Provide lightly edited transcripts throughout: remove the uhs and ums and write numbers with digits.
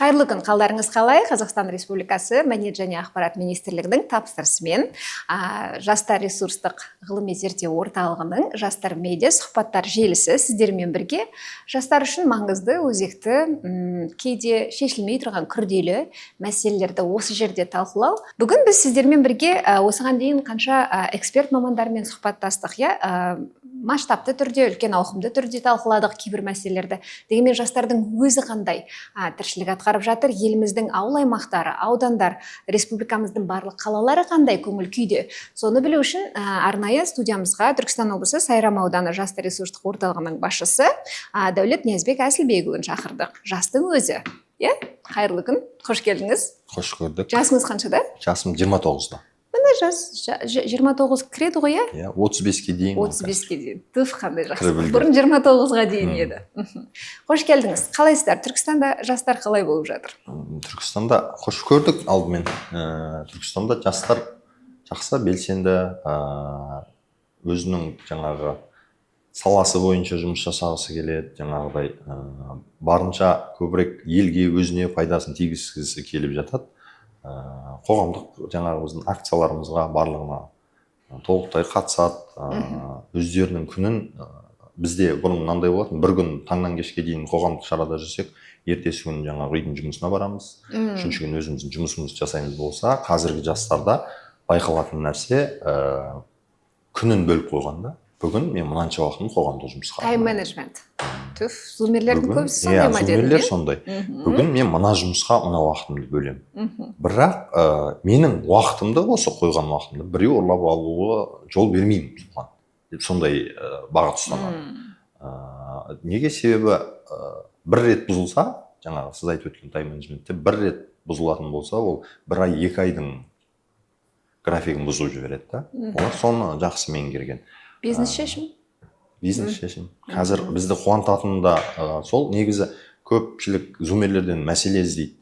Қайырлы күн, қалдарыңыз қалай? Қазақстан Республикасы Мәдениет және ақпарат министрлігінің тапсырысымен жастар ресурстық ғылыми зерттеу орталығының жастар медиа сұхбаттар желісі сіздермен бірге жастар үшін маңызды, өзекті, кейде шешілмей тұрған күрделі мәселелерді осы жерде талқылау. Бүгін біз сіздермен бірге осыған дейін қанша эксперт мамандармен сұхбаттастық, масштабты түрде, үлкен ауқымды түрде талқыладық кейбір мәселелерді. Дегенмен жастардың өзі қандай тіршілік атқарып жатыр, еліміздің ауыл аймақтары, аудандар, республикамыздың барлық қалалары қандай көңіл күйде. Соны білу үшін арнайы студиямызға Түркістан облысы Сайрам ауданы жастар ресурстық орталығының басшысы Дәулет Ниязбек Әсілбекұлын шақырдық. Жастың өзі. Қайырлы күн, қош келдіңіз. Қош көрдік. Жасыңыз қаншада? Жасым 29-да. Міне жас 29 кіреді ғой, 35-ке дейін. 35-ке дейін. Түф, қандай жақсы. Бұрын 29-ға дейін еді. Қош келдіңіз. Қалайсыздар? Түркістанда жастар қалай болып жатыр? Түркістанда қош көрдік алдымен. Түркістанда жастар жақсы, белсенді, өзінің жаңағы саласы бойынша жұмыс жасағысы келеді, жаңағыдай барынша көбірек елге өзіне пайдасын тигізгісі келіп жатады. Қоғамдық жаңағы біздің акцияларымызға барлығына толықтай қатысады. Өздерінің күнін бізде бұрын мынандай болатын, бір күн таңнан кешке дейін қоғамдық шарада жүрсек, ертесі күні жаңағы үйдің жұмысына барамыз, үшінші күні өзіміздің жұмысымызды жасаймыз болса, қазіргі жастарда байқалатын нәрсе күнін бөліп қойғанда, бүгін мен мынанша уақытын қоғамдық жұмысқа. Тайм менеджмент. Түф, зумерлердің көбісі сондай ма деді? Зумерлер сондай. Бүгін мен мына жұмысқа мына уақытымды бөлем. Бірақ менің уақытымды, осы қойған уақытымды біреу ұрлап алуға жол бермеймін соған. Сондай бағыт ұстанамын. Неге? Себебі бір рет бұзылса, жаңағы сіз айтып өткен тайм менеджментте бір рет бұзылатын болса, ол бір ай, 2 айдың графигін бұзып жібереді. Олар соны жақсы меңгерген. Бизнес шешім? Бизнес шешім. Қазір бізді қуантатын да сол. Негізі көпшілік зумерлерден мәселе іздейді.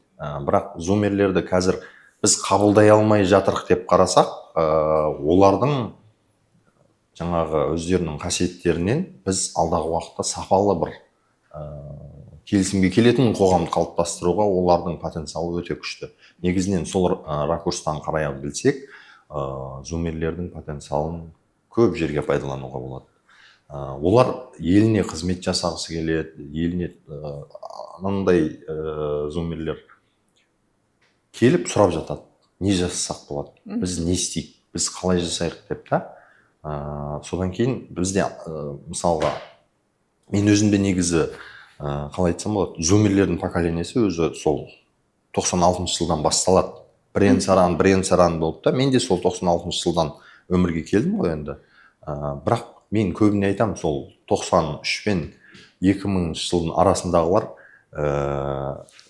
Бірақ зумерлерді қазір біз қабылдай алмай жатырық деп қарасақ, олардың жаңағы өздерінің қасиеттерінен біз алдағы уақытта сапалы бір келісімге келетін қоғамды қалыптастыруға олардың потенциалы өте күшті. Негізінен сол ракурстан қарай білсек, зумерлердің потенциалын көп жерге пайдалануға болады. Олар еліне қызмет жасағысы келеді, еліне мынандай зумерлер келіп сұрап жатады. Не жасасақ болады? Біз не істейік? Біз қалай жасайық деп та. Содан кейін бізде мысалға мен өзімде негізі қалай айтсам болады, зумерлердің поколениясы өзі сол 96 жылдан басталады. Бірен-саран болып та, мен де сол 96 жылдан өмірге келдім ғой енді. Бірақ мен көбіне айтамын, сол 93 пен 2000 жылдың арасындағылар,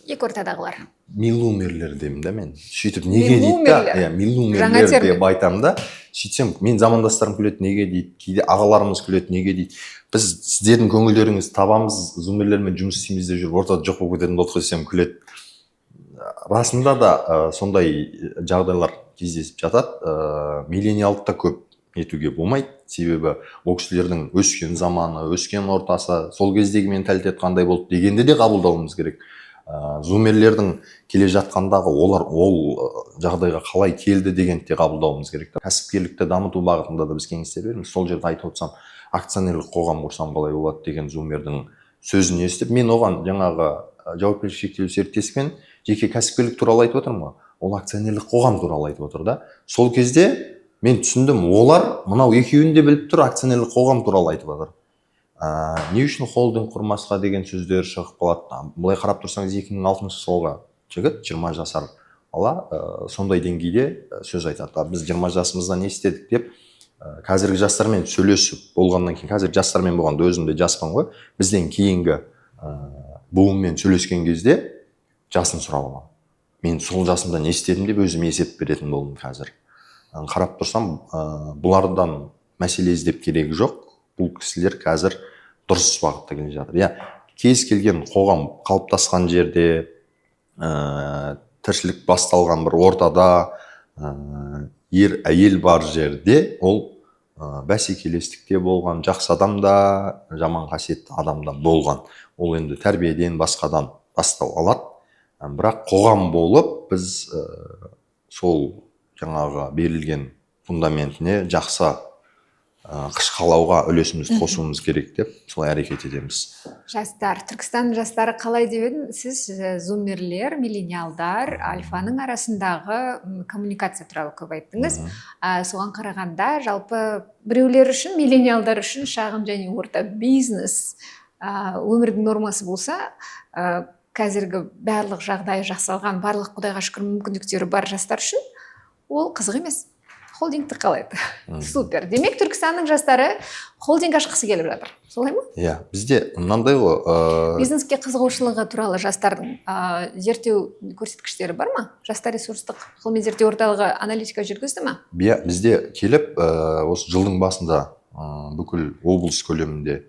екі ортадағылар. Миллумерлер деймін да мен. Сөйтіп неге дейді да? Миллумерлер деп айтамын да. Сөйтсем, мен замандастарым күледі, неге дейді? Кейде ағаларымыз күледі, неге дейді? Біз сіздердің көңілдеріңіз табамыз, зумерлермен жұмыс істейміз деп жүріп, ортада жоқ болып кететін болды десем күледі. Расында да сондай жағдайлар кездесіп жатады. Миллениалдықта көп нетуге болмайды. Себебі ол кісілердің өскен заманы, өскен ортасы, сол кездегі менталитет қандай болды дегенде де қабылдауымыз керек. Зумерлердің келе жатқандағы олар ол жағдайға қалай келді дегенді де қабылдауымыз керек. Кәсіпкерлікті дамыту бағытында да біз кеңестер береміз. Сол жерде айтып отырсам, акционерлік қоғам құрсам қалай болады деген зумердің сөзін естіп, мен оған жаңағы жауапкершілігі шектеулі серіктестікпен жеке кәсіпкерлік туралы айтып отырмын ғой. Ол акционерлік қоғам туралы айтып отыр да. Сол кезде мен түсіндім, олар мынау екеуін де біліп тұр, акционерлік қоғам туралы айтып отыр. Не үшін холдинг құрмасқа деген сөздер шығып қалады. Бұлай қарап тұрсаңыз 2006 жылға жігіт, 20 жасар бала сондай деңгейде сөз айтады. Біз 20 жасымызда не істедік деп қазіргі жастармен сөйлесіп болғаннан кейін, қазіргі жастармен болғанда өзім де жаспын ғой, бізден кейінгі буынмен сөйлескен кезде жасын сұрап аламын. Мен сол жасымда не істедім деп өзім есеп беретін болдым қазір. Қарап тұрсам, бұлардан мәселе іздеп керегі жоқ. Бұл кісілер қазір дұрыс бағытта келе жатыр. Кез келген қоғам қалыптасқан жерде, тіршілік басталған бір ортада, ер әйел бар жерде, ол бәсекелестікте болған, жақсы адамда, жаман қасиетті адамда болған. Ол енді тәрбиеден басқадан бастау алады. бірақ қоғам болып біз сол жаңағы берілген фундаментіне жақсы қыш қалауға үлесімізді қосуымыз керек деп солай әрекет етеміз. Жастар, Түркістан жастары қалай деп едім? Сіз зумерлер, миллениалдар, альфаның арасындағы коммуникация туралы көп айттыңыз. Соған қарағанда жалпы біреулер үшін, миллениалдар үшін шағын және орта бизнес өмірдің нормасы болса, қазіргі барлық жағдайы жақсалған, барлық құдайға шүкір мүмкіндіктері бар жастар үшін ол қызық емес. Холдингті қалайды. Супер. Демек, Түркістанның жастары холдинг ашқысы келіп жатыр. Солай ма? Иә, бізде мынандай ғой. Бизнеске қызығушылығы туралы жастардың зерттеу көрсеткіштері бар ма? Жастар ресурстық ғылыми зерттеу орталығы аналитика жүргізді ма? Бізде келіп, осы жылдың басында бүкіл облыс көлемінде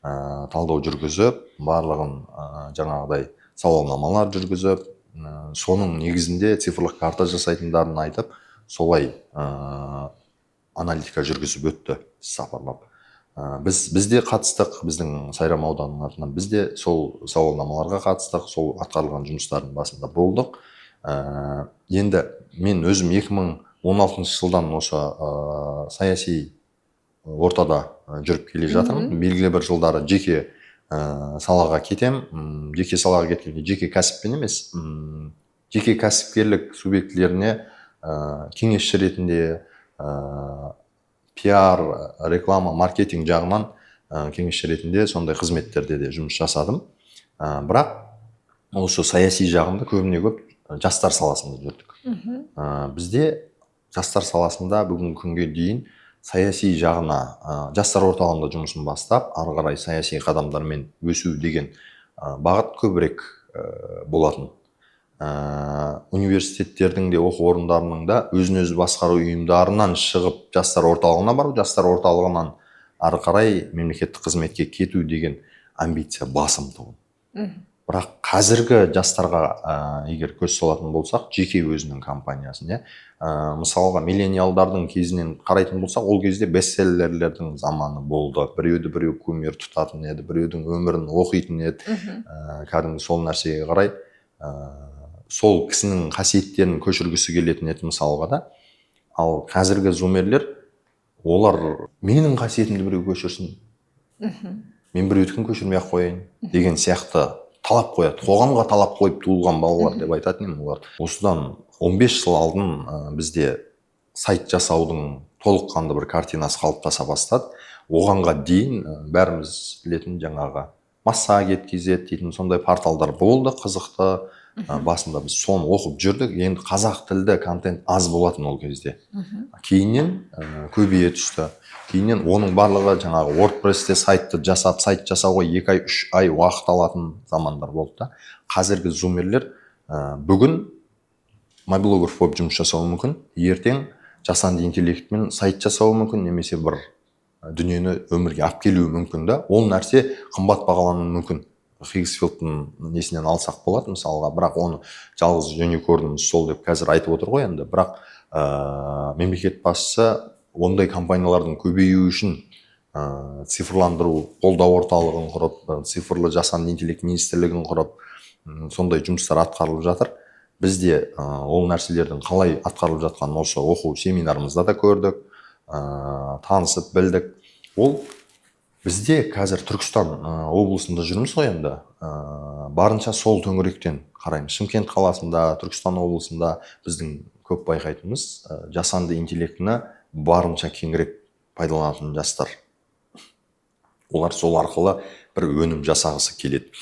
талдау жүргізіп, барлығын жаңағыдай сауалнамалар жүргізіп, соның негізінде цифрлық карта жасайтындарын айтып, солай аналитика жүргізіп өтті сапарлап. Бізде қатыстық, біздің Сайрам ауданының атынан бізде сол сауалнамаларға қатыстық, сол атқарылған жұмыстардың басында болдық. Енді мен өзім 2016 жылдан осы саяси ортада жүріп келе жатырмын. Белгілі бір жылдары жеке салаға кетем. Жеке салаға кеткенде жеке кәсіппен емес, жеке кәсіпкерлік субъектілеріне кеңесші ретінде пиар, реклама, маркетинг жағынан кеңесші ретінде сондай қызметтерде де жұмыс жасадым. Бірақ осы саяси жағында көбіне көп жастар саласында жүрдік. Бізде жастар саласында бүгінгі күнге дейін саяси жағына жастар орталығында жұмысын бастап, ары қарай саяси қадамдармен өсу деген бағыт көбірек болатын. Университеттердің де оқу орындарының да өзін-өзі басқару ұйымдарынан шығып жастар орталығына бару, жастар орталығынан ары қарай мемлекеттік қызметке кету деген амбиция басым тұғын. Бірақ қазіргі жастарға егер көз салатын болсақ, жеке өзінің компаниясын, мысалға миллениалдардың кезінен қарайтын болсақ, ол кезде бестселлерлердің заманы болды. Біреуді біреу кумир тұтатын еді, біреудің өмірін оқитын еді. Кәдімгі сол нәрсеге қарай сол кісінің қасиеттерін көшіргісі келетін еді мысалға да. Ал қазіргі зумерлер, олар менің қасиетімді біреу көшірсін, мен біреудікін көшірмей-ақ қояйын деген сияқты талап қояды. Қоғамға талап қойып туылған балалар деп айтатын едім олар. Осыдан 15 жыл алдын бізде сайт жасаудың толыққанды бір картинасы қалыптаса бастады. Оғанға дейін бәріміз білетін жаңағы Массагет.kz дейтін сондай порталдар болды, қызықты. Басында біз соны оқып жүрдік. Енді қазақ тілді контент аз болатын ол кезде. Кейіннен көбейе түсті. Кейіннен оның барлығы жаңағы WordPress-те сайтты жасап, сайт жасауға 2 ай, 3 ай уақыт алатын замандар болды да. Қазіргі зумерлер бүгін мобилограф болып жұмыс жасауы мүмкін, ертең жасанды интеллектпен сайт жасауы мүмкін, немесе бір дүниені өмірге алып келуі мүмкін да. Ол нәрсе қымбат бағалануы мүмкін. Хиггсфилдтың несінен алсақ болады мысалға, бірақ оны жалғыз юникорнымыз сол деп қазір айтып отыр ғой енді. Бірақ мемлекет басшысы ондай компаниялардың көбеюі үшін цифрландыру қолдау орталығын құрып, цифрлы жасанды интеллект министрлігін құрып, сондай жұмыстар атқарылып жатыр. Бізде ол нәрселердің қалай атқарылып жатқанын осы оқу семинарымызда да көрдік, танысып білдік. Ол бізде қазір Түркістан облысында жүрміз ғой енді, барынша сол төңіректен қараймыз. Шымкент қаласында, Түркістан облысында біздің көп байқайтынымыз жасанды интеллектіні барынша кеңірек пайдаланатын жастар. Олар сол арқылы бір өнім жасағысы келеді.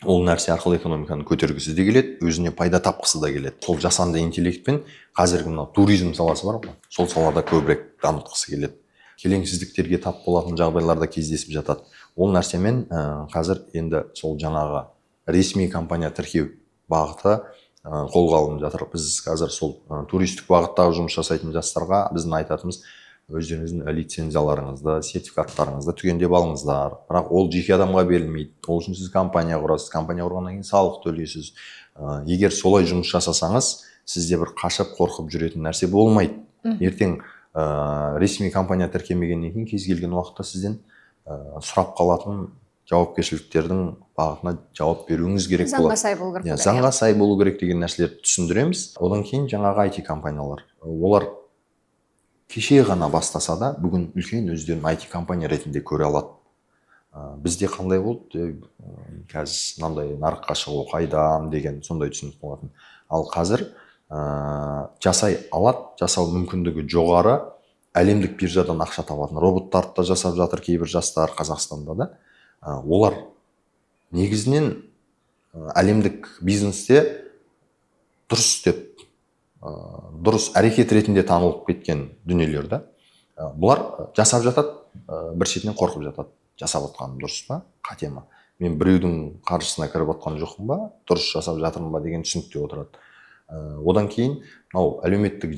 Ол нәрсе арқылы экономиканы көтергісі де келеді, өзіне пайда тапқысы да келеді. Сол жасанды интеллектпен қазіргі мына туризм саласы бар ғой, сол салада көбірек дамытқысы келеді. Келеңсіздіктерге тап болатын жағдайларда кездесіп жатады. Ол нәрсемен қазір енді сол жаңағы ресми компания тіркеу бағыты қолға алынып жатыр. Біз қазір сол туристік бағыттағы жұмыс жасайтын жастарға біздің айтатымыз, өздеріңіздің лицензияларыңызды, сертификаттарыңызды түгендеп алыңыздар. Бірақ ол жеке адамға берілмейді. Ол үшін сіз компания құрасыз, компания құрғаннан кейін салық төлейсіз. Егер солай жұмыс жасасаңыз, сізде бір қашып қорқып жүретін нәрсе болмайды. Ертең ресми компания тіркемегеннен кейін кез келген уақытта сізден сұрап қалатын жауапкершіліктердің бағытына жауап беруіңіз керек болады. Заңға сай болу керек. Заңға сай болу керек деген нәрселерді түсіндіреміз. Одан кейін жаңағы IT компаниялар, олар кеше ғана бастаса да бүгін үлкен өздерін IT компания ретінде көре алады. Бізде қандай болды, қазір мынандай нарыққа шығу қайдам деген сондай түсінік болатын. Ал қазір жасай алады, жасау мүмкіндігі жоғары, әлемдік биржадан ақша табатын роботтарды да жасап жатыр кейбір жастар Қазақстанда да. Олар негізінен әлемдік бизнесте дұрыс істеп, дұрыс әрекет ретінде танылып кеткен дүниелер да. Бұлар жасап жатады, бір шетінен қорқып жатады. Жасап отқаным дұрыс па, қате ма? Мен біреудің қаржысына кіріп отқан жоқпын ба, дұрыс жасап жатырмын ба деген түсінікте отырады. Одан кейін әлеуметтік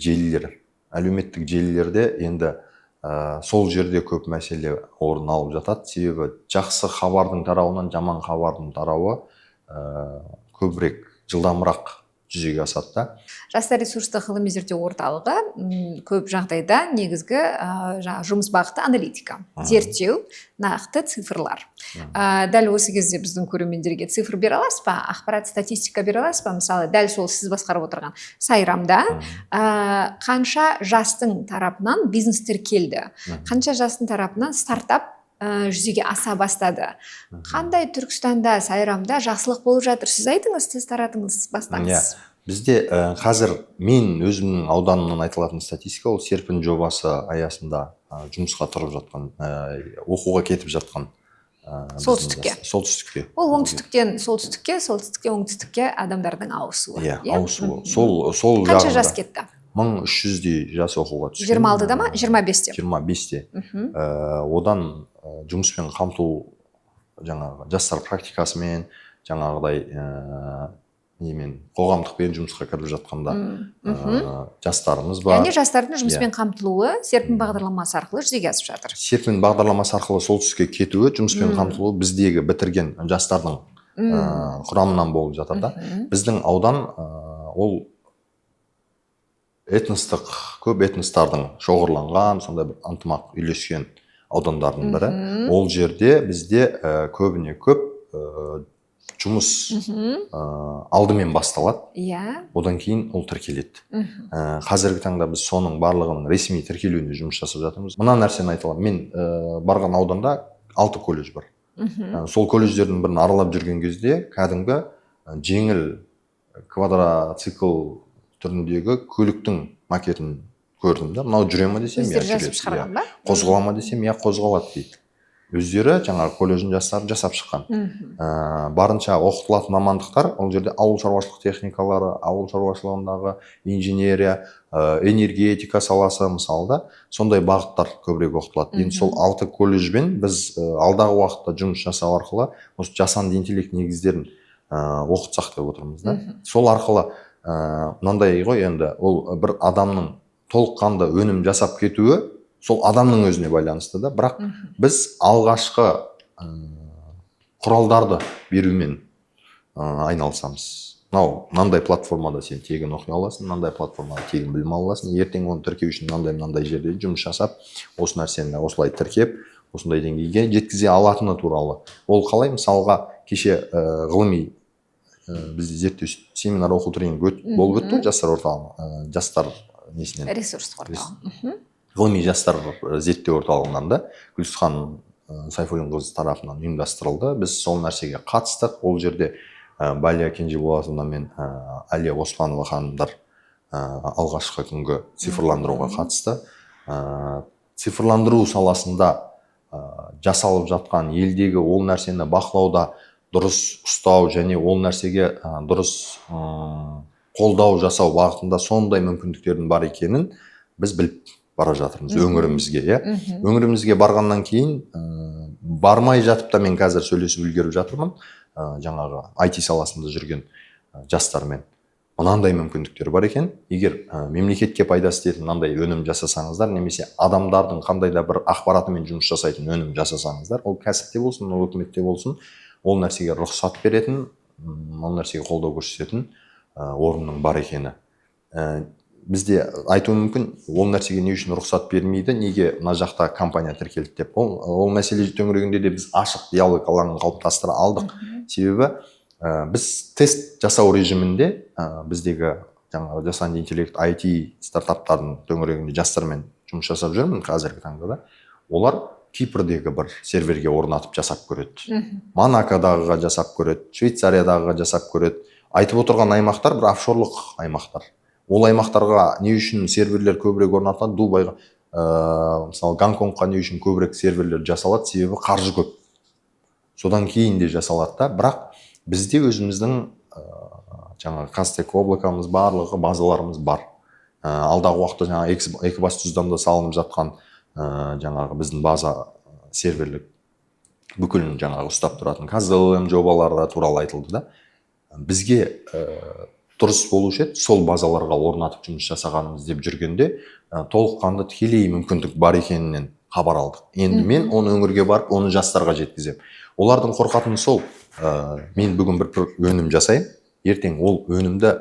желілерде енді сол жерде көп мәселе орын алып жатады. Себебі жақсы хабардың тарауынан жаман хабардың тарауы көбірек жылдамырақ жүзеге асады да. Жастар ресурстық ғылыми зерттеу орталығы көп жағдайда негізгі жұмыс бағыты аналитика, зерттеу, нақты цифрлар. Дәл осы кезде біздің көрермендерге цифр бере аласыз ба, ақпарат, статистика бере аласыз ба? Мысалы, дәл сол сіз басқарып отырған сайрамда қанша жастың тарапынан бизнес тіркелді, қанша жастың тарапынан стартап жүзеге аса бастады. Қандай Түркістанда, сайрамда жақсылық болып жатыр? Сіз айтыңыз, сіз таратыңыз, бастаңыз. Бізде қазір мен өзімнің ауданымнан айтылатын статистика, ол серпін жобасы аясында жұмысқа тұрып жатқан, оқуға кетіп жатқан солтүстікке. Ол оңтүстіктен солтүстікке, солтүстіктен оңтүстікке адамдардың ауысуы. Ауысуы. Сол қанша жас кетті? 1300-дей жас оқуға түскен. 26-да ма? 25-те? 25-те. Одан жұмыспен қамту, жаңағы жастар практикасымен, жаңағыдай қоғамдықпен жұмысқа кіріп жатқанда жастарымыз бар. Яғни жастардың жұмыспен қамтылуы серпін бағдарламасы арқылы жүзеге асып жатыр. Серпін бағдарламасы арқылы солтүстікке кетуі, жұмыспен қамтылуы біздегі бітірген жастардың құрамынан болып жатыр да. Біздің аудан ол көп этностардың шоғырланған, сондай бір ынтымақ үйлескен аудандардың бірі. Ол жерде бізде көбіне көп жұмыс алдымен басталады. Одан кейін ол тіркеледі. Қазіргі таңда біз соның барлығының ресми тіркелуіне жұмыс жасап жатырмыз. Мына нәрсені айта аламын. Мен барған ауданда 6 колледж бар. Сол колледждердің бірін аралап жүрген кезде кәдімгі жеңіл квадроцикл түріндегі көліктің макетін көрдім да. Мынау жүре ма десем, жүреді. Қозғала ма десем, қозғалады дейді. Өздері жаңағы колледждің жастары жасап шыққан. Барынша оқытылатын мамандықтар, ол жерде ауыл шаруашылық техникалары, ауыл шаруашылығындағы инженерия, энергетика саласы мысалы да, сондай бағыттар көбірек оқытылады. Енді сол 6 колледжбен біз алдағы уақытта жұмыс жасау арқылы осы жасанды интеллект негіздерін оқытсақ деп отырмыз да. Сол арқылы мынандай ғой, енді ол бір адамның толыққанды өнім жасап кетуі сол адамның өзіне байланысты да. Бірақ біз алғашқы құралдарды берумен айналысамыз. Мынандай платформада сен тегін оқи аласың, мынандай платформада тегін білім аласың, ертең оны тіркеу үшін мынандай жерде жұмыс жасап, осы нәрсені осылай тіркеп, осындай деңгейге жеткізе алатыны туралы. Ол қалай? Мысалға, кеше ғылыми бізде зерттеу семинар оқу тренинг болып өтті, жастар орталығы, жастар несінен? Ресурстық орталығы. Ғылыми жастар зерттеу орталығынан да Гүлсхан Сайфуллин қызы тарапынан ұйымдастырылды. Біз сол нәрсеге қатыстық. Ол жерде Балия Кенжеболатовна мен Әлия Оспанова ханымдар алғашқы күнгі цифрландыруға қатысты. Цифрландыру саласында жасалып жатқан елдегі ол нәрсені бақылауда дұрыс ұстау және ол нәрсеге дұрыс қолдау жасау бағытында сондай мүмкіндіктердің бар екенін біз біліп бара жатырмыз өңірімізге. Өңірімізге барғаннан кейін бармай жатып та мен қазір сөйлесіп үлгеріп жатырмын жаңағы IT саласында жүрген жастармен. Мынандай мүмкіндіктер бар екен. Егер мемлекетке пайдасы тиетін мынандай өнім жасасаңыздар, немесе адамдардың қандай да бір ақпаратымен жұмыс жасайтын өнім жасасаңыздар, ол кәсіпте болсын, ол үкіметте болсын, ол нәрсеге рұқсат беретін, ол нәрсеге қолдау көрсететін орынның бар екені. бізде айтуы мүмкін, ол нәрсеге не үшін рұқсат бермейді, неге мына жақта компания тіркелді деп. Ол мәселе төңірегінде де біз ашық диалог алаңын қалыптастыра алдық. Себебі біз тест жасау режимінде біздегі жаңағы жасанды интеллект IT стартаптардың төңірегінде жастармен жұмыс жасап жүрмін қазіргі таңда да. Олар Кипрдегі бір серверге орнатып жасап көреді. Монакодағыға жасап көреді, Швейцариядағыға жасап көреді. Айтып отырған аймақтар бір офшорлық аймақтар. Ол аймақтарға не үшін серверлер көбірек орнатылады? Дубайға, мысалы Гонконгқа не үшін көбірек серверлер жасалады? Себебі қаржы көп. Содан кейін де жасалады да. Бірақ бізде өзіміздің жаңағы Қазтек облакамыз барлығы, базаларымыз бар. Алдағы уақытта жаңағы Экібастұздан да салынып жатқан жаңағы біздің база серверлік бүкілін жаңағы ұстап тұратын KZLM жобалары туралы айтылды да. Бізге дұрыс болушы еді сол базаларға орнатып жұмыс жасағанымыз деп жүргенде толыққанды тікелей мүмкіндік бар екенінен хабар алдық. Енді мен оны өңірге барып, оны жастарға жеткіземін. Олардың қорқатыны сол, мен бүгін бір өнім жасаймын, ертең ол өнімді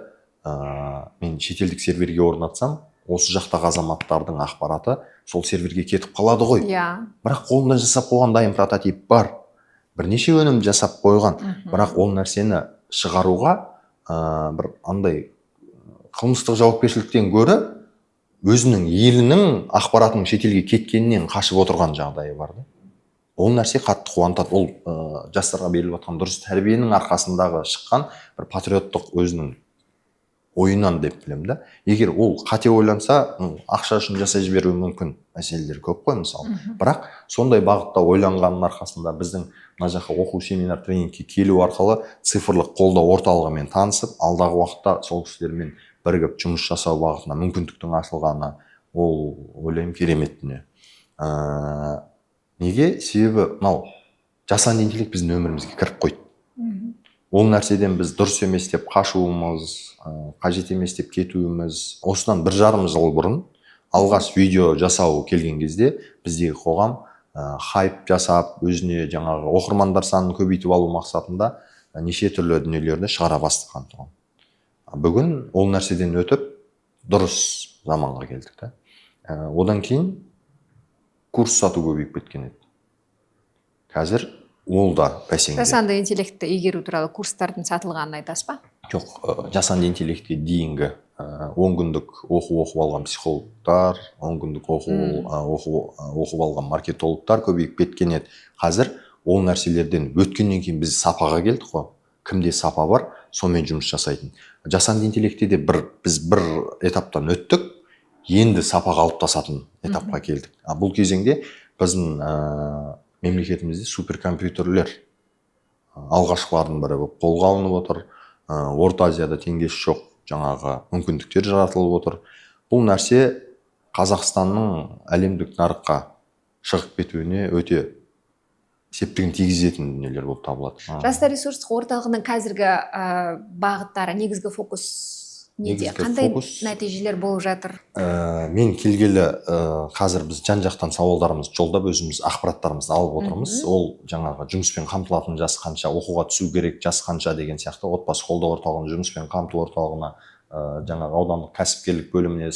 мен шетелдік серверге орнатсам, осы жақтағы азаматтардың ақпараты сол серверге кетіп қалады ғой. Бірақ қолында жасап қойған дайын прототип бар. Бірнеше өнім жасап қойған, бірақ ол нәрсені шығаруға бір андай қылмыстық жауапкершіліктен гөрі өзінің елінің ақпаратының шетелге кеткенінен қашып отырған жағдайы бар да. Ол нәрсе қатты қуантады. Ол жастарға беріліп жатқан дұрыс тәрбиенің арқасындағы шыққан бір патриоттық өзінің ойынан деп білем да. Егер ол қате ойланса, ақша үшін жасай жіберуі мүмкін мәселелер көп қой мысалы. Бірақ сондай бағытта ойланғанның арқасында біздің мына жаққа оқу семинар тренингке келу арқылы цифрлық қолдау орталығымен танысып, алдағы уақытта сол кісілермен бірігіп жұмыс жасау бағытына мүмкіндіктің ашылғаны, ол ойлаймын керемет дүние. Неге? Себебі мынау жасанды интеллект біздің өмірімізге кіріп қойды. Ол нәрседен біз дұрыс емес деп қашуымыз, қажет емес деп кетуіміз, осыдан 1,5 жыл бұрын алғаш видео жасау келген кезде біздегі қоғам хайп жасап, өзіне жаңағы оқырмандар санын көбейтіп алу мақсатында неше түрлі дүниелерді шығара бастаған тұғын. Бүгін ол нәрседен өтіп дұрыс заманға келдік та. Одан кейін курс сату көбейіп кеткен еді. Қазір ол да бәсеңде. Жасанды интеллектті игеру туралы курстардың сатылғанын айтасыз ба? Жоқ, жасанды интеллектке дейінгі 10 күндік оқып алған психологтар, 10 күндік оқып алған маркетологтар көбейіп кеткен еді. Қазір ол нәрселерден өткеннен кейін біз сапаға келдік қой. Кімде сапа бар, сонымен жұмыс жасайтын. Жасанды интеллектте де біз бір этаптан өттік, енді сапаға қалыптасатын этапқа келдік. Бұл кезеңде біздің мемлекетімізде суперкомпьютерлер алғашқылардың бірі болып қолға алынып отыр. Орта Азияда теңдесі жоқ жаңағы мүмкіндіктер жаратылып отыр. Бұл нәрсе Қазақстанның әлемдік нарыққа шығып кетуіне өте септігін тигізетін дүниелер болып табылады. Жастар ресурстық орталығының қазіргі бағыттары, негізгі фокус неде? Қандай нәтижелер болып жатыр? Мен келгелі қазір біз жан-жақтан сауалдарымыз жолдап, өзіміз ақпараттарымызды алып отырмыз. Ол жаңағы жұмыспен қамтылатын жас қанша, оқуға түсу керек жас қанша деген сияқты отбасы қолдау орталығының жұмыспен қамту орталығына, жаңағы аудандық кәсіпкерлік бөліміне,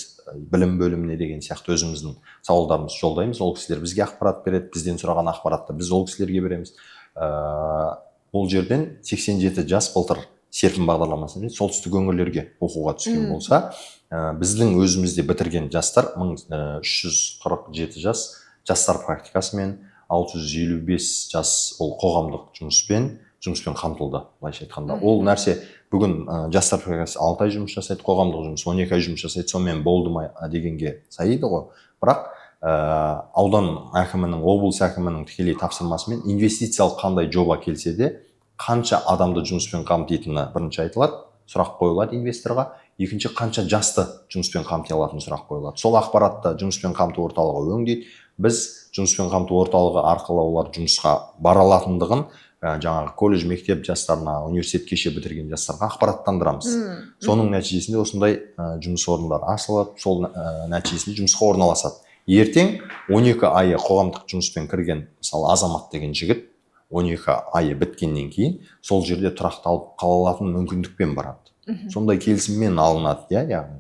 білім бөліміне деген сияқты өзіміздің сауалдарымызды жолдаймыз. Ол кісілер бізге ақпарат береді, бізден сұраған ақпаратты біз ол кісілерге береміз. Ол жерден 87 жас былтыр серпін бағдарламасымен солтүстік өңірлерге оқуға түскен болса, біздің өзімізде бітірген жастар 1347 жас жастар практикасымен, 655 жас ол қоғамдық жұмыспен қамтылды. Былайша айтқанда, ол нәрсе бүгін жастар практикасы 6 ай жұмыс жасайды, қоғамдық жұмыс 12 ай жұмыс жасайды, сонымен болды ма дегенге сайыды ғой. Бірақ аудан әкімінің, облыс әкімінің тікелей тапсырмасымен инвестициялық қандай жоба келсе де, қанша адамды жұмыспен қамтитыны бірінші айтылады, сұрақ қойылады инвесторға, екінші қанша жасты жұмыспен қамти алатын сұрақ қойылады. Сол ақпаратты жұмыспен қамту орталығы өңдейді. Біз жұмыспен қамту орталығы арқылы олар жұмысқа бара алатындығын жаңағы колледж, мектеп жастарына, университет кеше бітірген жастарға ақпараттандырамыз. Соның нәтижесінде осындай жұмыс орындары ашылып, сол нәтижесінде жұмысқа орналасады. Ертең 12 айы қоғамдық жұмыспен кірген, мысалы азамат деген жігіт 12 айы біткеннен кейін сол жерде тұрақталып қала алатын мүмкіндікпен барады. Сондай келісіммен алынады, яғни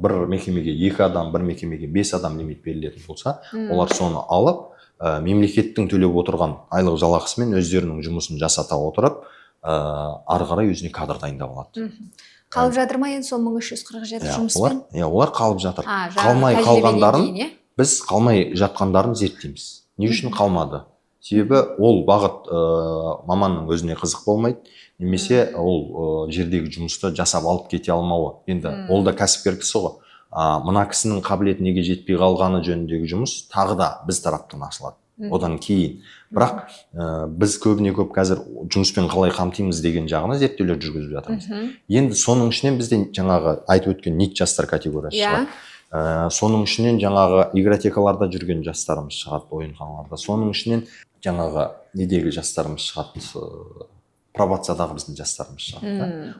бір мекемеге 2 адам, бір мекемеге 5 адам лимит берілетін болса, олар соны алып, мемлекеттің төлеп отырған айлық жалақысымен өздерінің жұмысын жасата отырып, ары қарай өзіне кадр дайындап алады. Қалып жатыр ма енді сол 1347 жұмыспен? Олар қалып жатыр. Қалмай қалғандарын, біз қалмай жатқандарын зерттейміз. Не үшін қалмады? Себебі ол бағыт маманның өзіне қызық болмайды, немесе ол жердегі жұмысты жасап алып кете алмауы. Енді ол да кәсіпкер кісі ғой. Мына кісінің қабілеті неге жетпей қалғаны жөніндегі жұмыс тағы да біз тараптан ашылады. Одан кейін. Бірақ біз көбіне көп қазір жұмыспен қалай қамтимыз деген жағына зерттеулер жүргізіп жатырмыз. Енді соның ішінен бізде жаңағы айтып өткен нит жастар категориясы шығады. Соның ішінен жаңағы игротекаларда жүрген жастарымыз шығады, ойынханаларда. Соның ішінен жаңағы недегі жастарымыз шығады, пробациядағы біздің жастарымыз шығады.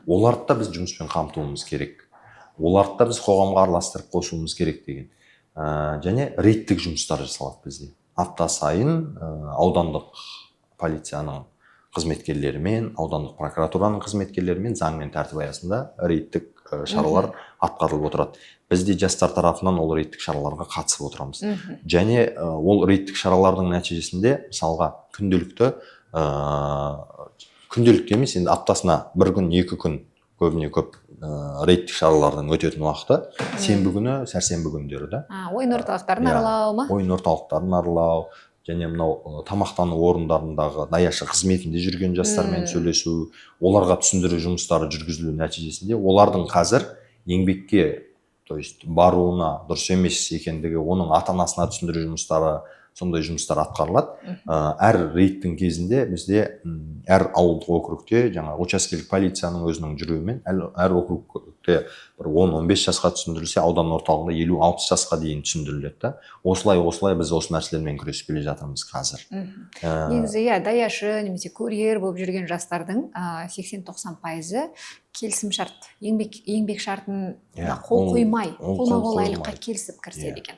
Оларды да біз жұмыспен қамтуымыз керек. Оларды да біз қоғамға араластырып қосуымыз керек деген. Және рейдтік жұмыстар жасалады бізде. Апта сайын аудандық полицияның қызметкерлерімен, аудандық прокуратураның қызметкерлерімен заң мен тәртіп аясында рейдтік шаралар атқарылып отырады. Бізде жастар тарапынан ол рейдтік шараларға қатысып отырамыз. Және ол рейдтік шаралардың нәтижесінде мысалға күнделікті емес, енді аптасына 1 күн, 2 күн көбіне көп рейдтік шаралардың өтетін уақыты сенбі күні, сәрсенбі күндері да. Ойын орталықтарын аралау ма? Ойын орталықтарын аралау, және мынау тамақтану орындарындағы даяшы қызметінде жүрген жастармен сөйлесу, оларға түсіндіру жұмыстары жүргізілу нәтижесінде олардың қазір еңбекке, то есть баруына дұрыс емес екендігі, оның ата-анасына түсіндіру жұмыстары, сондай жұмыстар атқарылады. Әр рейдтің кезінде бізде әр ауылдық округте жаңа учаскелік полицияның өзінің жүруімен әр округте бір 10-15 жасқа түсіндірілсе, аудан орталығында 50-60 жасқа дейін түсіндіріледі. Осылай біз осы нәрселермен күресіп келе жатырмыз қазір. Негізі даяшы немесе курьер болып жүрген жастардың 80-90% келісімшарт, еңбек шартын қол қоймай, қолма-қол айлыққа келісіп кірсе деген.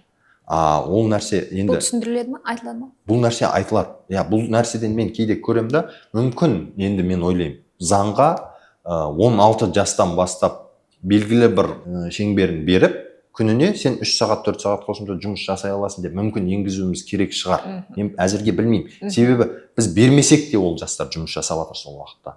Ол нәрсе енді... Бұл түсіндіріледі ме? Айтылады ма? Бұл нәрсе айтылады. Бұл нәрседен мен кейде көрем да, мүмкін енді мен ойлаймын, заңға 16 жастан бастап белгілі бір шеңберін беріп, күніне сен 3 сағат, 4 сағат қосымша жұмыс жасай аласың деп мүмкін енгізуіміз керек шығар. Мен әзірге білмеймін. Себебі біз бермесек те ол жастар жұмыс жасап жатыр сол уақытта.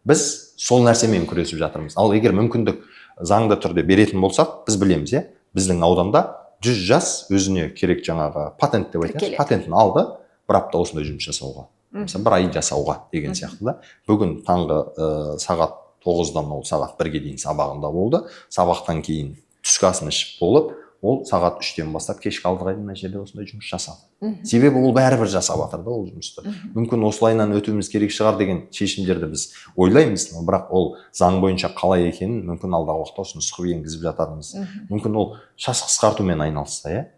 Біз сол нәрсемен күресіп жатырмыз. Ал егер мүмкіндік заңды түрде беретін болсақ, біз білеміз, біздің ауданда 100 жас өзіне керек жаңағы патент деп айтамыз, патентін алды, бір апта осындай жұмыс жасауға, мысалы бір ай жасауға деген сияқты да. Бүгін таңғы сағат 9-дан ол сағат 1-ге дейін сабағында болды, сабақтан кейін түскі асын ішіп болып, ол сағат 3-тен бастап кешкі 6-ға дейін мына жерде осындай жұмыс жасады. Себебі ол бәрібір жасап жатыр да ол жұмысты. Мүмкін осылайынан өтуіміз керек шығар деген шешімдерді біз ойлаймыз, бірақ ол заң бойынша қалай екенін мүмкін алдағы уақытта осыны нұсқау енгізіп жатармыз. Мүмкін ол шаш қысқартумен айналысса,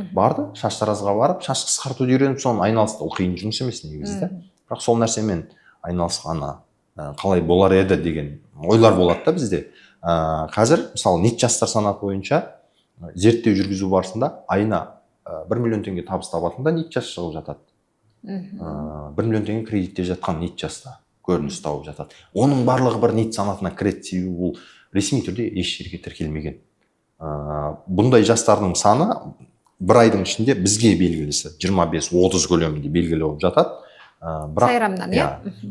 барды, шаштаразға барып, шаш қысқартуды үйреніп соны айналысты. Ол қиын жұмыс емес негізі. Бірақ сол нәрсемен айналысқаны қалай болар еді деген ойлар болады да бізде. Қазір мысалы нит жастар санаты бойынша зерттеу жүргізу барысында айына 1 миллион теңге табыс табатында нит жас шығып жатады. 1 миллион теңге кредитте жатқан нит жаста көрініс тауып жатады. Оның барлығы бір нит санатына кіреді, себебі ол ресми түрде еш жерге тіркелмеген. Бұндай жастардың саны бір айдың ішінде бізге белгілісі 25-30 көлемінде белгілі болып жатады. Сайрамнан,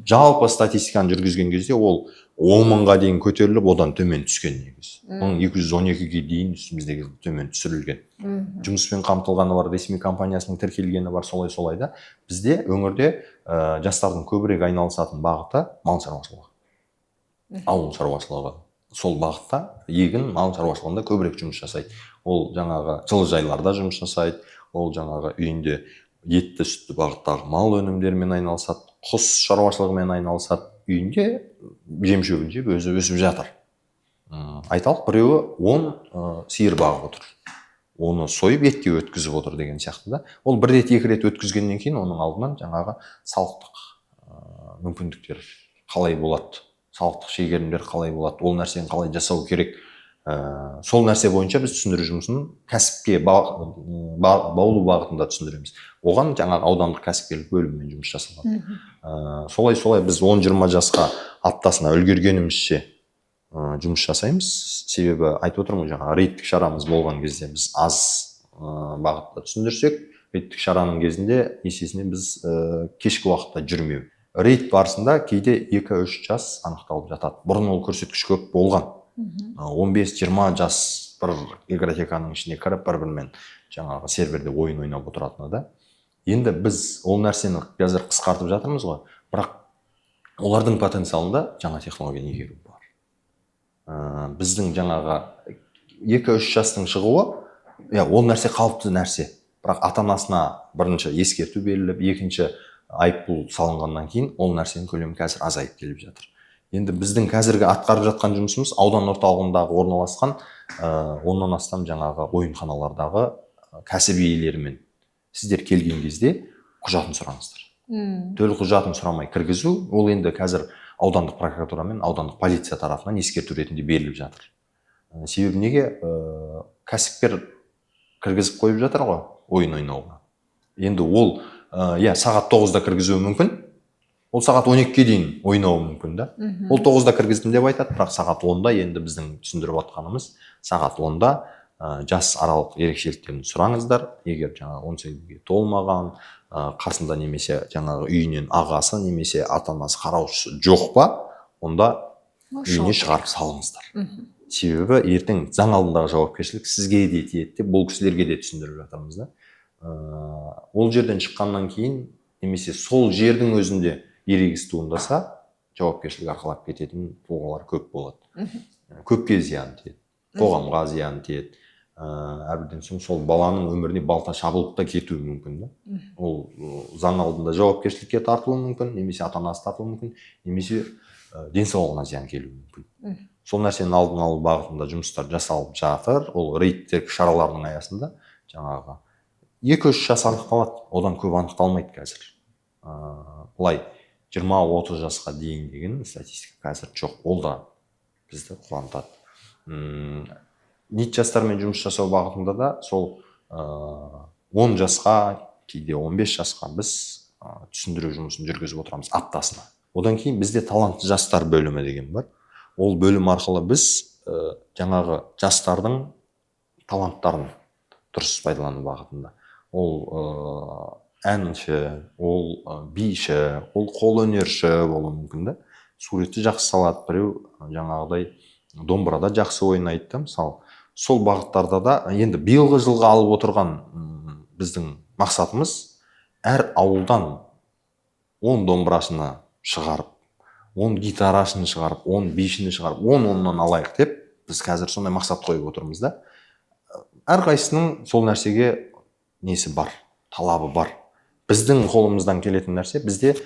жалпы статистиканы жүргізген кезде ол 10 мыңға дейін көтеріліп, одан төмен түскен негіз. 212-ге дейін үстіміздегі төмен түсірілген. Жұмыспен қамтылғаны бар, ресми компаниясының тіркелгені бар, солай да. Бізде өңірде жастардың көбірек айналысатын бағыты мал шаруашылығы. Ауыл шаруашылығы. Сол бағытта егін мал шаруашылығында көбірек жұмыс жасайды. Ол жаңағы жылыжайларда жұмыс жасайды, ол жаңағы үйінде етті сүтті бағыттағы мал өнімдерімен айналысады, құс шаруашылығымен айналысады, үйінде жем-шөбін жеп өзі өсіп жатыр. Айталық, біреуі 10 сиыр бағып отыр. Оны сойып етке өткізіп отыр деген сияқты да. Ол 1 рет, 2 рет өткізгеннен кейін оның алдынан жаңағы салықтық мүмкіндіктер қалай болады, салықтық шегерімдер қалай болады, ол нәрсені қалай жасау керек. Сол нәрсе бойынша біз түсіндіру жұмысын кәсіпке баулу бағытында түсіндіреміз. Оған жаңағы аудандық кәсіпкерлік бөлімімен жұмыс жасалады. Солай біз 10-20 жасқа аптасына үлгергенімізше жұмыс жасаймыз. Себебі айтып отырмын жаңа рейдтік шарамыз болған кезде біз аз бағытта түсіндірсек, рейдтік шараның кезінде есесіне біз кешкі уақытта жүрмеу. Рейд барысында кейде 2-3 жас анықталып жатады. Бұрын ол көрсеткіш көп болған. 15-20 жас бір игротеканың ішіне кіріп бір-бірімен жаңағы серверде ойын ойнап отыратыны да. Енді біз ол нәрсені қазір қысқартып жатырмыз ғой, бірақ олардың потенциалында жаңа технологияны игеру бар. Біздің жаңағы 2-3 жастың шығуы, ол нәрсе қалыпты нәрсе. Бірақ ата-анасына бірінші ескерту беріліп, екінші айыппұл салынғаннан кейін ол нәрсенің көлемі қазір азайып келіп жатыр. Енді біздің қазіргі атқарып жатқан жұмысымыз аудан орталығындағы орналасқан 10-нан астам жаңағы ойынханалардағы кәсіп иелерімен сіздер келген кезде құжатын сұраңыздар. Төл құжатын сұрамай кіргізу, ол енді қазір аудандық прокуратура мен аудандық полиция тарапынан ескерту ретінде беріліп жатыр. Себебі неге кәсіпкер кіргізіп қойып жатыр ғой ойын ойнауға. Енді ол сағат 9-да кіргізуі мүмкін, ол сағат 12-ге дейін ойнауы мүмкін да. Ол 9-да кіргіздім деп айтады, бірақ сағат 10-да енді біздің түсіндіріп отқанымыз сағат 10-да жас аралық ерекшеліктерін сұраңыздар. Егер жаңағы 18-ге толмаған, қасында немесе жаңағы үйінен ағасы немесе ата-анасы қараушысы жоқ па, онда үйіне шығарып салыңыздар. Себебі ертең заң алдындағы жауапкершілік сізге де тиеді деп бұл кісілерге де түсіндіріп жатырмыз да. Ол жерден шыққаннан кейін немесе сол жердің өзінде ерегіс туындаса, жауапкершілік арқалап кететін тұлғалар көп болады. Көпке зиян тиеді, қоғамға зиян тиеді. Әрбірден соң сол баланың өміріне балта шабылып та кетуі мүмкін да. Ол заң алдында жауапкершілікке тартылуы мүмкін, немесе ата-анасы тартылуы мүмкін, немесе денсаулығына зиян келуі мүмкін. Сол нәрсенің алдын алу бағытында жұмыстар жасалып жатыр. Ол рейдтік шаралардың аясында жаңағы 2-3 жас анықталады, одан көп анықталмайды қазір. Былай 20-30 жасқа дейін деген статистика қазір жоқ. Ол да бізді қуантады. НИИТ жастармен жұмыс жасау бағытында да сол 10 жасқа, кейде 15 жасқа біз түсіндіру жұмысын жүргізіп отырамыз аптасына. Одан кейін бізде талантты жастар бөлімі деген бар. Ол бөлім арқылы біз жаңағы жастардың таланттарын дұрыс пайдалану бағытында. Ол әнші, ол биші, ол қолөнерші болуы мүмкін да. Суретті жақсы салады, біреу жаңағыдай домбырада жақсы ойнайды да, мысалы. Сол бағыттарда да енді биылғы жылға алып отырған біздің мақсатымыз әр ауылдан 10 домбырашыны шығарып, 10 гитарашыны шығарып, 10 бишіні шығарып, 10-10-нан алайық деп біз қазір сондай мақсат қойып отырмыз да. Әрқайсының сол нәрсеге несі бар, талабы бар. Біздің қолымыздан келетін нәрсе, бізде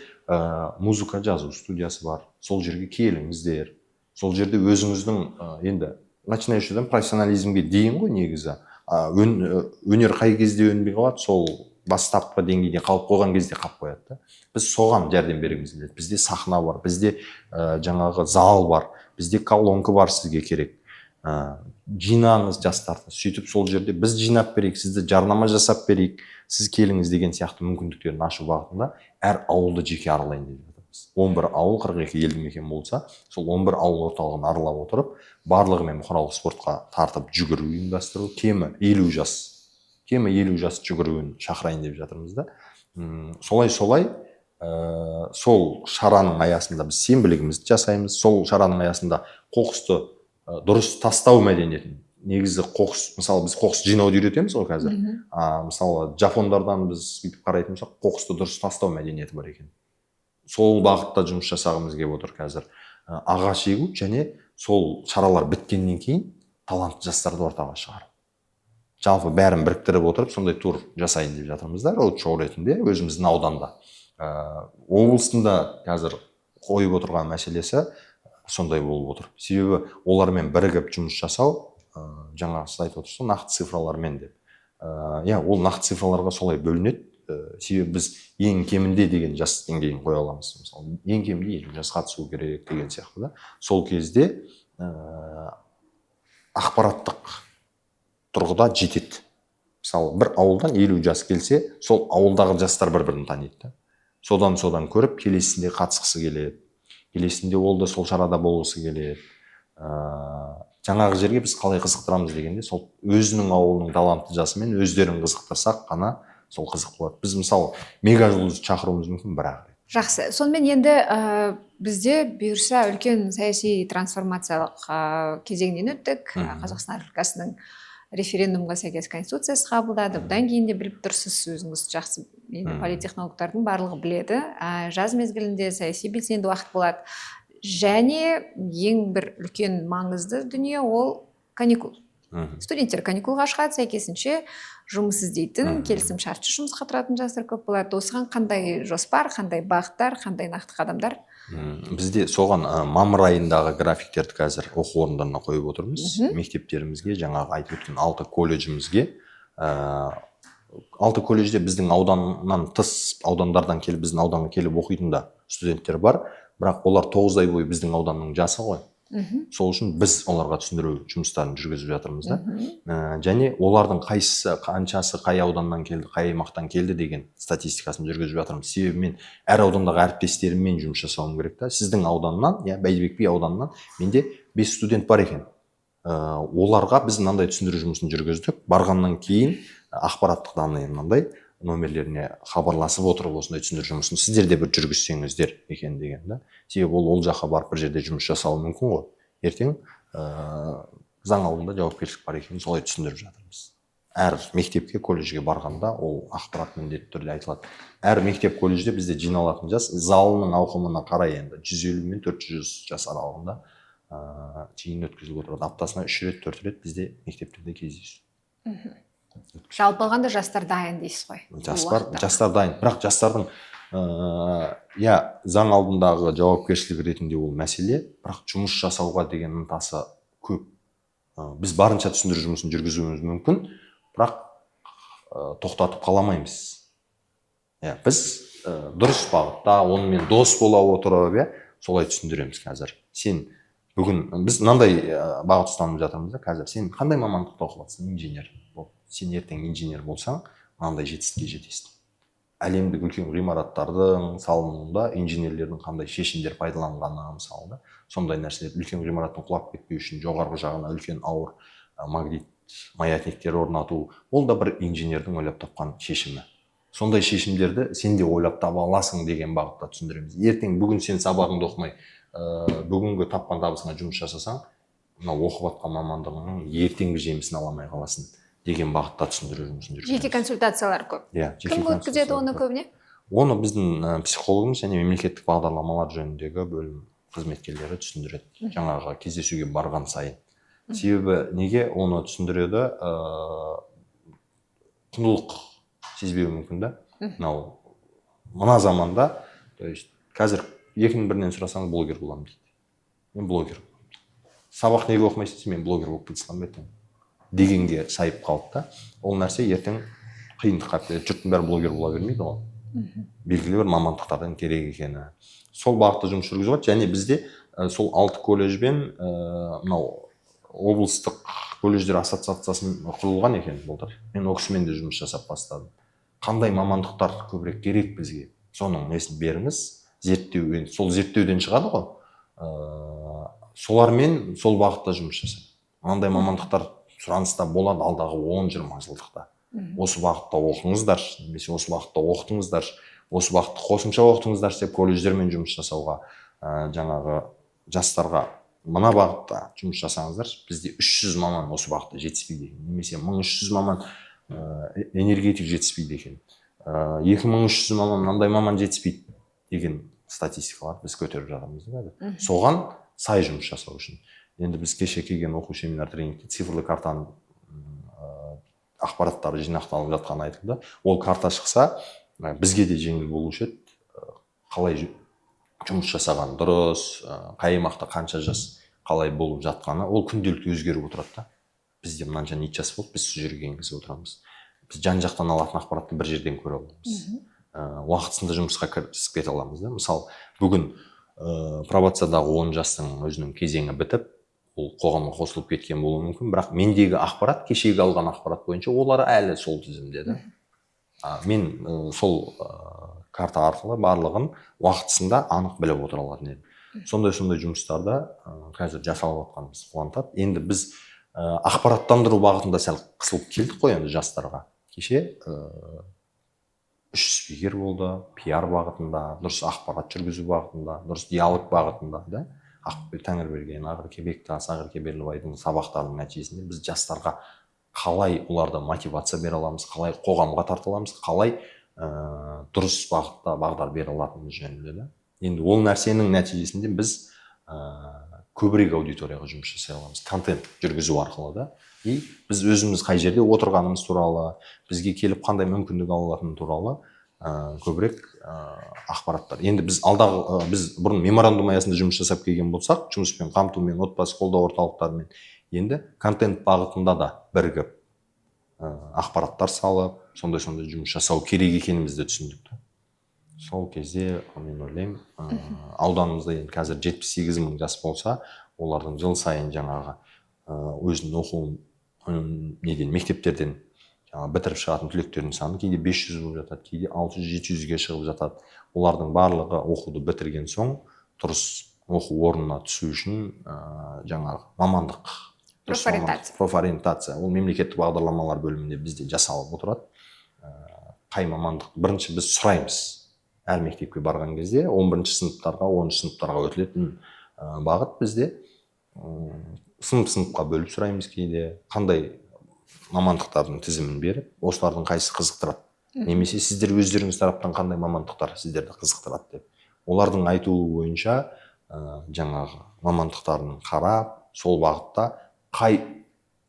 музыка жазу студиясы бар. Сол жерге келіңіздер. Сол жерде өзіңіздің енді начинающийдан профессионализмге дейін ғой негізі. Өнер қай кезде өнбей қалады, сол бастапқы деңгейде қалып қойған кезде қалып қояды да. Біз соған жәрдем бергіміз келеді. Бізде сахна бар, бізде жаңағы зал бар, бізде колонка бар сізге керек. Жинаңыз жастарды, сөйтіп сол жерде біз жинап берейік, сізді жарнама жасап берейік, сіз келіңіз деген сияқты мүмкіндіктерін ашу бағытында әр ауылды жеке аралайын деп жатырмыз. 11 ауыл 42 елді мекен болса, сол 11 ауыл орталығын аралап отырып, барлығымен бұқаралық спортқа тартып жүгіру ұйымдастыру, кемі 50 жас жүгіруін шақырайын деп жатырмыз да. Солай сол шараның аясында біз сенбілігімізді жасаймыз. Сол шараның аясында қоқысты дұрыс тастау мәдениетін. Негізі қоқыс, мысалы біз қоқыс жинауды үйретеміз ғой қазір. Мысалы жапондардан біз бүйтіп қарайтын болсақ, қоқысты дұрыс тастау мәдениеті бар екен. Сол бағытта жұмыс жасағымыз келіп отыр қазір. Ағаш егу және сол шаралар біткеннен кейін талантты жастарды ортаға шығарып. Жалпы бәрін біріктіріп отырып, сондай тур жасайын деп жатырмыз да, роуд-шоу ретінде өзіміздің ауданда. Облысында қазір қойып отырған мәселесі сондай болып отыр. Себебі олармен бірігіп жұмыс жасау, жаңа сіз айтып отырсыз, нақты цифралармен деп. Ол нақты цифраларға солай бөлінеді. Себебі біз ең кемінде деген жас деңгейін қоя аламыз. Мысалы, ең кемінде 50 жас қатысу керек деген сияқты да. Сол кезде ақпараттық тұрғыда жетеді. Мысалы, бір ауылдан 50 жас келсе, сол ауылдағы жастар бір-бірін таниды. Содан көріп, келесінде қатысқысы келеді. Келесінде ол да сол шарада болғысы келеді. жаңағы жерге біз қалай қызықтырамыз дегенде сол өзінің ауылының талантты жасымен өздерін қызықтырсақ қана сол қызық болады. Біз мысалы мега жұлдыз шақыруымыз мүмкін, бірақ жақсы. Сонымен енді бізде бұйырса үлкен саяси трансформациялық кезеңнен өттік. Қазақстан Республикасының референдумға сәйкес конституциясы қабылдады. Бұдан кейін де біліп тұрсыз, өзіңіз жақсы, енді политтехнологтардың барлығы біледі. Жаз мезгілінде саяси белсенді уақыт болады. Және ең бір үлкен маңызды дүние ол каникул. Студенттер каникулға шығады, сәйкесінше жұмыс іздейтін, келісім шартшы жұмысқа тұратын жастар көп болады. Осыған қандай жоспар, қандай бағыттар, қандай нақты қадамдар? Бізде соған мамыр айындағы графиктерді қазір оқу орындарына қойып отырмыз. Мектептерімізге, жаңағы айтып өткен 6 колледжімізге. 6 колледжде біздің ауданнан тыс, аудандардан келіп, біздің ауданға келіп оқитын да студенттер бар. Бірақ олар 9 ай бойы біздің ауданның жасы ғой. Сол үшін біз оларға түсіндіру жұмыстарын жүргізіп жатырмыз да. Және олардың қаншасы қай ауданнан келді, қай аймақтан келді деген статистикасын жүргізіп жатырмыз. Себебі мен әр аудандағы әріптестеріммен жұмыс жасауым керек та. Сіздің ауданнан, Бәйдібек би ауданынан менде 5 студент бар екен. Оларға біз мынандай түсіндіру жұмысын жүргіздік. Барғаннан кейін ақпараттық данные мынандай номерлеріне хабарласып отырып осындай түсіндіру жұмысын сіздер де бір жүргізсеңіздер екен деген да. Себебі ол жаққа барып бір жерде жұмыс жасауы мүмкін ғой. Ертең заң алдында жауапкершілік бар екенін солай түсіндіріп жатырмыз. Әр мектепке, колледжге барғанда ол ақпарат міндетті түрде айтылады. Әр мектеп, колледжде бізде жиналатын жас залының ауқымына қарай енді 150 мен 400 жас аралығында жиын өткізіліп отырады. Аптасына 3 рет, 4 рет бізде мектептерде кездесу. Жалпы алғанда жастар дайын дейсіз ғой? Жастар дайын. Бірақ жастардың заң алдындағы жауапкершілік ретінде ол мәселе, бірақ жұмыс жасауға деген ынтасы көп. Біз барынша түсіндіру жұмысын жүргізуіміз мүмкін, бірақ тоқтатып қаламаймыз. Біз дұрыс бағытта, онымен дос бола отырып, солай түсіндіреміз қазір. Бүгін біз мынандай бағыт ұстанып жатырмыз да, қазір сен қандай мамандықта оқып жатсың? Инженер. Сен ертең инженер болсаң, мынандай жетістікке жетесің. Әлемдік үлкен ғимараттардың салынуында инженерлердің қандай шешімдер пайдаланғаны мысалы да, сондай нәрселер. Үлкен ғимараттың құлап кетпеу үшін жоғарғы жағына үлкен ауыр магнит маятниктер орнату, ол да бір инженердің ойлап тапқан шешімі. Сондай шешімдерді сен де ойлап таба аласың деген бағытта түсіндіреміз. Ертең бүгін сен сабағыңды оқымай, бүгінгі тапқан табысыңа жұмыс жасасаң, мынау оқып жатқан мамандығыңның ертеңгі жемісін аламай қаласың деген бағытта түсіндіру жұмысын жүргіземіз. Жеке консультациялар көп. Кім өткізеді оны көбіне? Оны біздің психологымыз және мемлекеттік бағдарламалар жөніндегі бөлім қызметкерлері түсіндіреді. Жаңағы кездесуге барған сайын. Себебі неге оны түсіндіреді? Құндылық сезбеуі мүмкін да. Мына заманда, қазір екінің бірінен сұрасаңыз блогер боламын дейді. Мен блогер. Сабақ неге оқымайсыз? Мен блогер болып кетсем ертең дегенге сайып қалды да. Ол нәрсе ертең қиындыққа келеді. Жұрттың бәрі блогер бола бермейді ғой. Белгілі бір мамандықтардан керек екені. Сол бағытта жұмыс жүргізіп жатыр. Және бізде сол 6 колледжбен мынау облыстық колледждер ассоциациясын құрылған екен былтыр. Мен ол кісімен де жұмыс жасап бастадым. Қандай мамандықтар көбірек керек бізге? Соның несін беріңіз. Зерттеу, сол зерттеуден шығады ғой. Солармен сол бағытта жұмыс жасап. Мынандай мамандықтар сұраныста болады алдағы 10-20 жылдықта. Осы бағытта оқыңыздар, немесе осы бағытта оқытыңыздар, осы бағытты қосымша оқытыңыздар деп колледждермен жұмыс жасауға, жаңағы жастарға мына бағытта жұмыс жасаңыздар, бізде 300 маман осы бағытта жетіспейді екен, немесе 1300 маман энергетик жетіспейді екен, 2300 маман мынандай маман жетіспейді деген статистикалар біз көтеріп жатырмыз. Соған сай жұмыс жасау үшін. Енді біз кеше келген оқу семинар тренингте цифрлы картаның ақпараттары жинақталып жатқанын айтылды. Ол карта шықса, бізге де жеңіл болушы еді. Қалай жұмыс жасаған дұрыс, қай аймақта қанша жас қалай болып жатқаны, ол күнделікті өзгеріп отырады да. Бізде мынанша неше жас болды, біз сол жерге енгізіп отырамыз. Біз жан-жақтан алатын ақпаратты бір жерден көре аламыз. Уақытысында жұмысқа кірісіп кете аламыз да. Мысалы, бүгін пробациядағы 10 жастың өзінің кезеңі бітіп, ол қоғамға қосылып кеткен болуы мүмкін, бірақ мендегі ақпарат, кешегі алған ақпарат бойынша олар әлі сол тізімде да. Мен сол карта арқылы барлығын уақытысында анық біліп отыра алатын едім. сондай жұмыстарда қазір жасалып жатқанымыз қуантады. Енді біз ақпараттандыру бағытында сәл қысылып келдік қой енді жастарға. Кеше 3 спикер болды, пиар бағытында, дұрыс ақпарат жүргізу бағытында, дұрыс диалог бағытында, да? Ақберген Тәңірберген, Ақерке Бектас, Ақерке Берлібайдың сабақтарының нәтижесінде біз жастарға қалай оларда мотивация бере аламыз, қалай қоғамға тарта аламыз, қалай дұрыс бағытта бағдар бере алатынымыз жөнінде, да? Енді ол нәрсенің нәтижесінде біз көбірек аудиторияға жұмыс жасай аламыз, контент жүргізу арқылы, да? И біз өзіміз қай жерде отырғанымыз туралы, бізге келіп қандай мүмкіндік ала алатыны туралы көбірек ақпараттар. Енді біз біз бұрын меморандум аясында жұмыс жасап келген болсақ, жұмыспен қамтумен, отбасы қолдау орталықтарымен, енді контент бағытында да бірігіп ақпараттар салып, сондай жұмыс жасау керек екенімізді түсіндік. Сол кезде мен ойлаймын, ауданымызда енді қазір 78 мың жас болса, олардың жыл сайын жаңағы өзінің оқуын мектептерден бітіріп шығатын түлектердің саны кейде 500 болып жатады, кейде 600-700-ге шығып жатады. Олардың барлығы оқуды бітірген соң дұрыс оқу орнына түсу үшін жаңағы мамандық профориентация, ол мемлекеттік бағдарламалар бөлімінде бізде жасалып отырады. Қай мамандық? Бірінші біз сұраймыз, әр мектепке барған кезде 11-ші сыныптарға, 10-ші сыныптарға өтілетін бағыт бізде. Сынып-сыныпқа бөліп сұраймыз кейде, қандай мамандықтардың тізімін беріп, осылардың қайсысы қызықтырады, немесе сіздер өздеріңіз тараптан қандай мамандықтар сіздерді қызықтырады деп. Олардың айтуы бойынша жаңағы мамандықтарын қарап, сол бағытта қай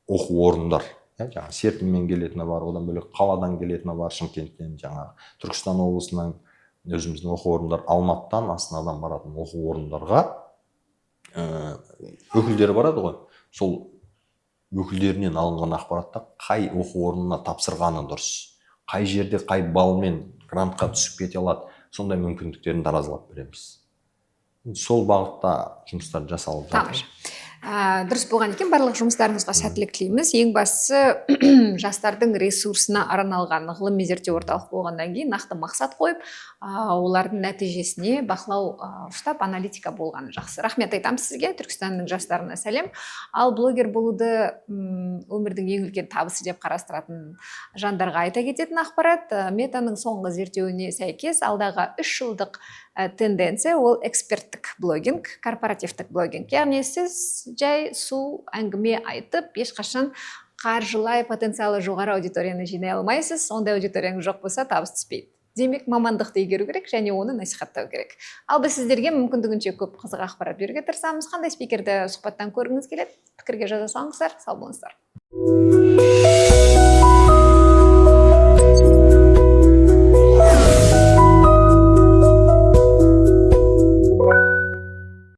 оқу орындар, жаңағы Серпінмен келетіні бар, одан бөлек қаладан келетіні бар, Шымкенттен, жаңағы Түркістан облысынан өзіміздің оқу орындар, Алматыдан, Астанадан баратын оқу орындарға өкілдері барады ғой. Сол өкілдерінен алынған ақпаратта қай оқу орнына тапсырғаны дұрыс, қай жерде қай балмен грантқа түсіп кете алады, сондай мүмкіндіктерін таразылап береміз. Сол бағытта жұмыстар жасалып жатыр. Дұрыс болған екен, барлық жұмыстарыңызға сәттілік тілейміз. Ең бастысы жастардың ресурсына арналған ғылыми зерттеу орталық болғаннан кейін нақты мақсат қойып, олардың нәтижесіне бақылау ұстап, аналитика болғаны жақсы. Рахмет айтамыз сізге, Түркістанның жастарына сәлем. Ал блогер болуды өмірдің ең үлкен табысы деп қарастыратын жандарға айта кететін ақпарат. Метаның соңғы зерттеуіне сәйкес алдағы 3 жылдық тенденция ол эксперттік блогинг, корпоративтік блогинг. Яғни сіз жай су әңгіме айтып, ешқашан қаржылай потенциалы жоғары аудиторияны жинай алмайсыз. Ондай аудиторияңыз жоқ болса, табыс түспейді. Демек, мамандықты игеру керек және оны насихаттау керек. Ал біз сіздерге мүмкіндігінше көп қызық ақпарат беруге тырысамыз. Қандай спикерді сұхбаттан көргіңіз келеді? Пікірге жаза салыңыздар. Сау болыңыздар.